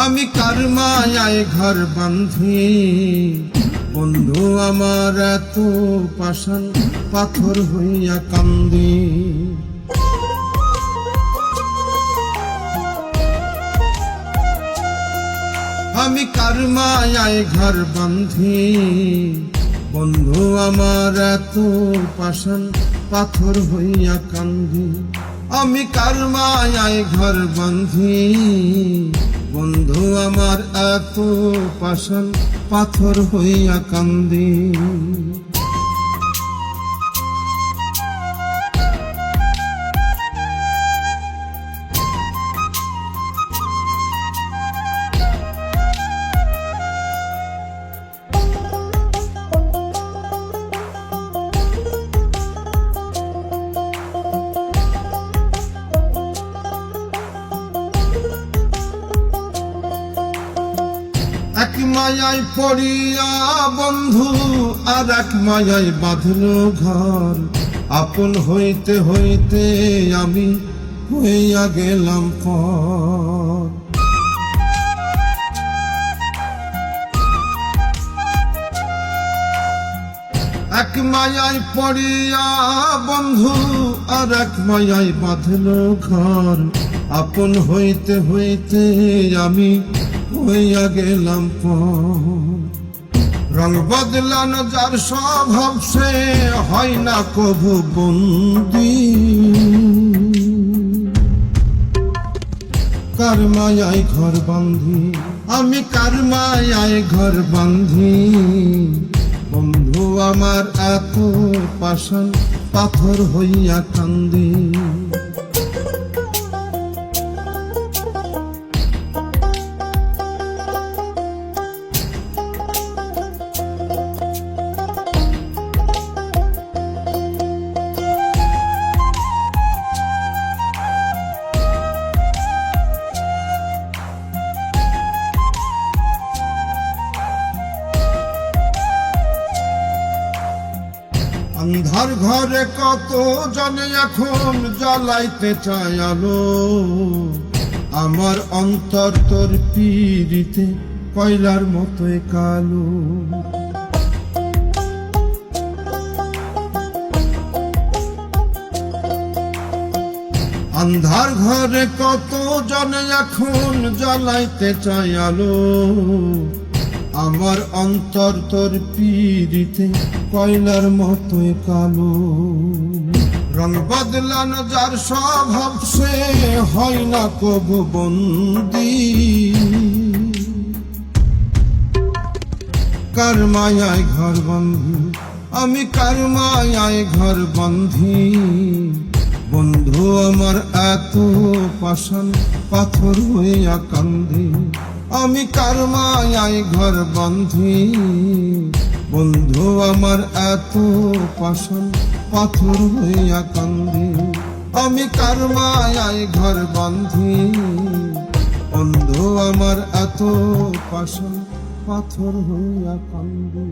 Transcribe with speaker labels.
Speaker 1: আমি কার মায়ায় ঘর বাঁধি, বন্ধু আমার এত পাষাণ পাথর হইয়া কান্দি। আমি কার মায়ায় ঘর বাঁধি, বন্ধু আমার এত পাষাণ পাথর হইয়া কান্দি। আমি কার মায়ায় ঘর বাঁধি, বন্ধু আমার এত পাষাণ পাথর হইয়া কান্দি। এক মায়ায় পড়িয়া বন্ধু আর এক মায়ায় বাঁধল ঘর, আপন হইতে হইতে আমি হইয়া গেলাম পর। এক মায়ায় পড়িয়া বন্ধু আর এক মায়ায় বাঁধল ঘর, আপন হইতে হইতে আমি হইয়া গেলাম পর। রং বদলানো যার স্বভাব সে হয় না কভু বন্দি, কার মায়ায় ঘর বাঁধি, আমি কার মায়ায় ঘর বাঁধি। বন্ধু আমার এত পাষাণ পাথর হইয়া কান্দি। অন্ধার ঘরে কত জনে এখন জ্বালাইতে চায় আলো, আমার অন্তর তোর পীড়িতে কয়লার মতোই কালো। অন্ধার ঘরে কত জনে এখন জ্বালাইতে চায় আলো, আমার অন্তর তোর পীড়িতে কয়লার মতোই কালো। রং বদলানো যার স্বভাব সে হয় না কভু বন্দি, কার মায়ায় ঘর বাঁধি, আমি কার মায়ায় ঘর বাঁধি। বন্ধু আমার এত পাষাণ পাথর হইয়া কান্দি, আমি কার মায়ায় ঘর বাঁধি। বন্ধু আমার এত পাষাণ পাথর হইয়া কান্দি, আমি কার মায়ায় ঘর বাঁধি। বন্ধু আমার এত পাষাণ পাথর হইয়া কান্দি।